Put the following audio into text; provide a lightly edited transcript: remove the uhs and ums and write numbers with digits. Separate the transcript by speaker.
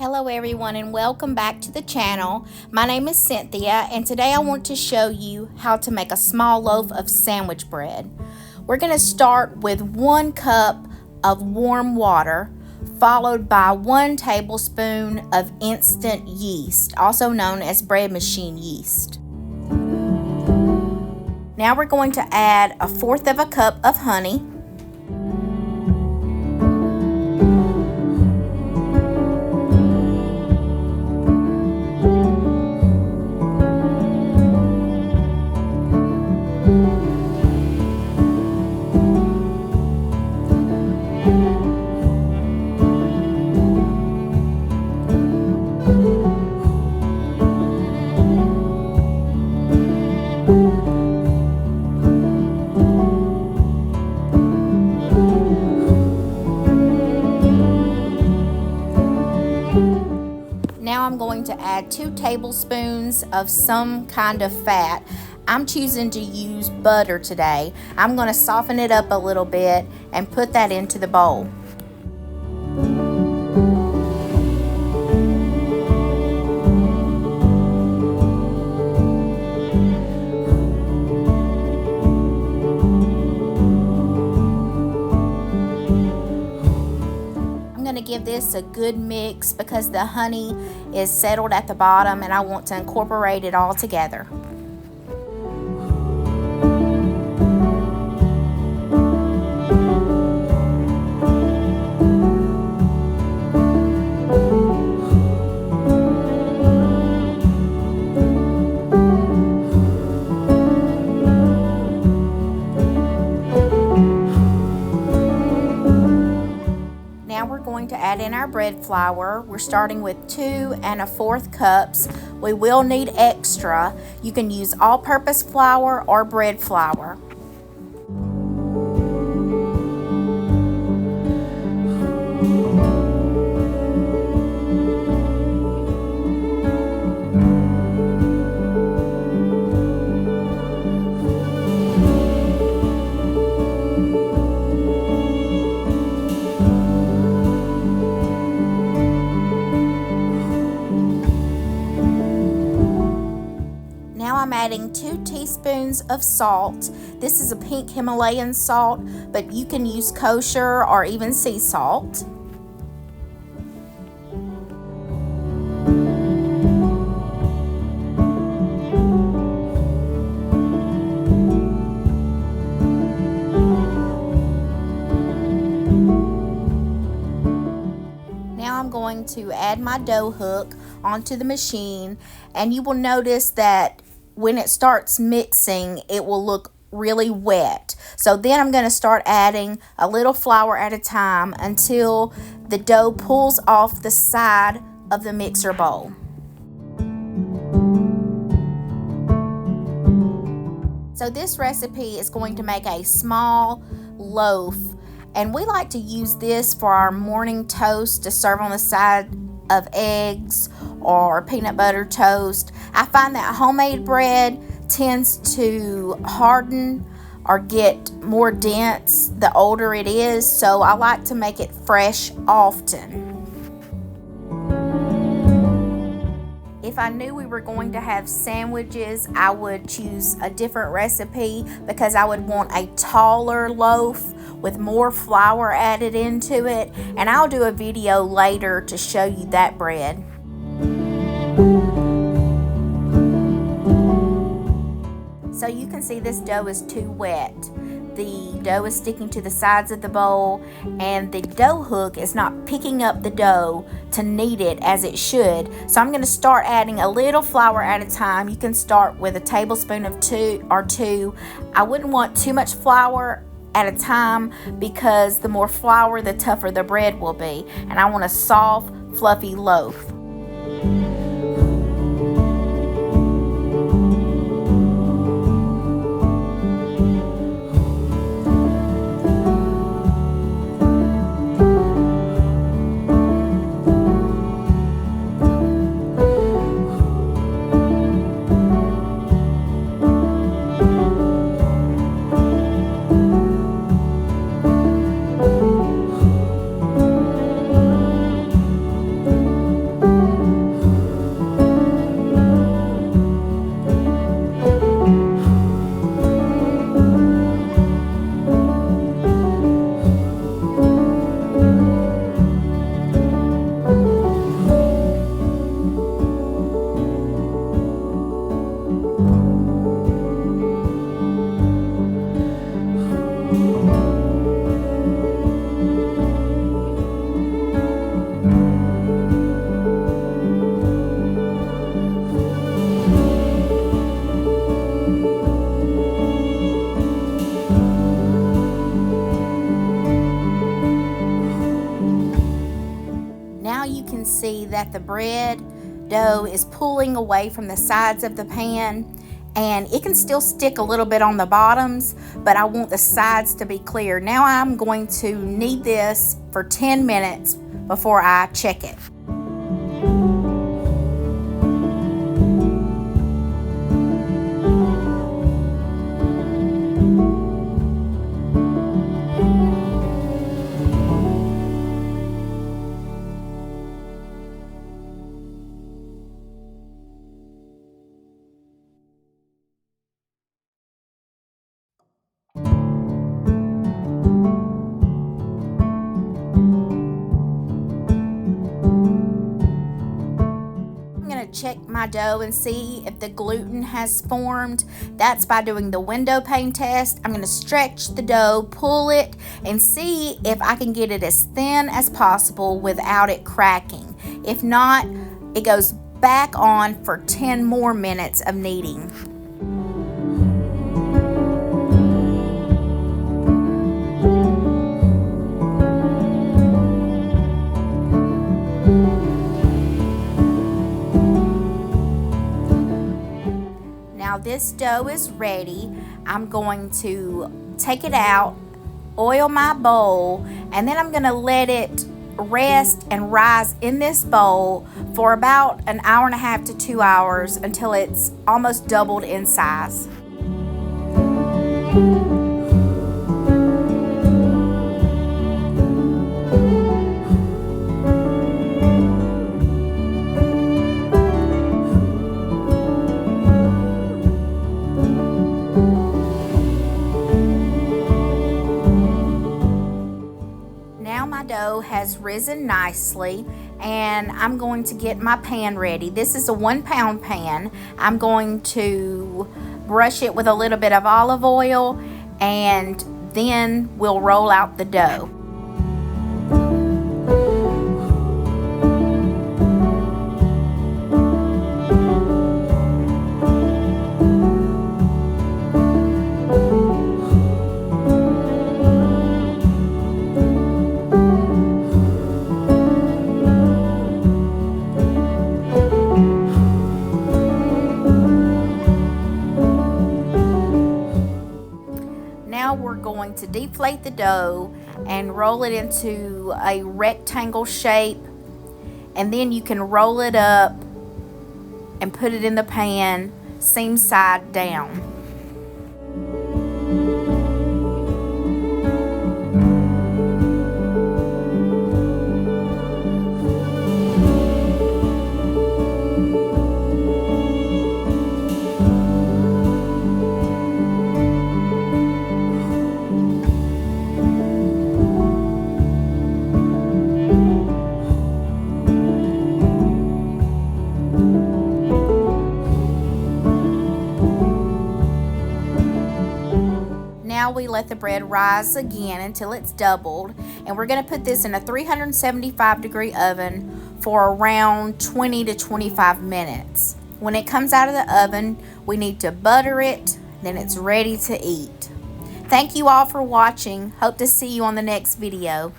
Speaker 1: Hello everyone and welcome back to the channel. My name is Cynthia and today I want to show you how to make a small loaf of sandwich bread. We're going to start with 1 cup of warm water followed by 1 tablespoon of instant yeast, also known as bread machine yeast. Now we're going to add 1/4 cup of honey. Now I'm going to add 2 tablespoons of some kind of fat. I'm choosing to use butter today. I'm going to soften it up a little bit and put that into the bowl. To give this a good mix because the honey is settled at the bottom and I want to incorporate it all together. Going to add in our bread flour. We're starting with 2 1/4 cups. We will need extra. You can use all-purpose flour or bread flour. I'm adding 2 teaspoons of salt. This is a pink Himalayan salt, but you can use kosher or even sea salt. Now I'm going to add my dough hook onto the machine, and you will notice that when it starts mixing, it will look really wet. So then I'm going to start adding a little flour at a time until the dough pulls off the side of the mixer bowl. So this recipe is going to make a small loaf, and we like to use this for our morning toast to serve on the side of eggs or peanut butter toast. I find that homemade bread tends to harden or get more dense the older it is, so I like to make it fresh often. If I knew we were going to have sandwiches, I would choose a different recipe because I would want a taller loaf with more flour added into it, and I'll do a video later to show you that bread. So you can see this dough is too wet. The dough is sticking to the sides of the bowl, and the dough hook is not picking up the dough to knead it as it should. So I'm going to start adding a little flour at a time. You can start with a tablespoon of 2. I wouldn't want too much flour at a time because the more flour, the tougher the bread will be. And I want a soft, fluffy loaf. see that the bread dough is pulling away from the sides of the pan, and it can still stick a little bit on the bottoms, but I want the sides to be clear. Now I'm going to knead this for 10 minutes before I check it. Check my dough and see if the gluten has formed. That's by doing the window pane test. I'm going to stretch the dough, pull it, and see if I can get it as thin as possible without it cracking. If not, it goes back on for 10 more minutes of kneading. Now this dough is ready. I'm going to take it out, oil my bowl, and then I'm going to let it rest and rise in this bowl for about an hour and a half to 2 hours until it's almost doubled in size. Dough has risen nicely, and I'm going to get my pan ready. This is a 1 pound pan. I'm going to brush it with a little bit of olive oil, and then we'll roll out the dough. Now we're going to deflate the dough and roll it into a rectangle shape, and then you can roll it up and put it in the pan seam side down. Now we let the bread rise again until it's doubled, and we're going to put this in a 375-degree oven for around 20 to 25 minutes. When it comes out of the oven, we need to butter it, then it's ready to eat. Thank you all for watching. Hope to see you on the next video.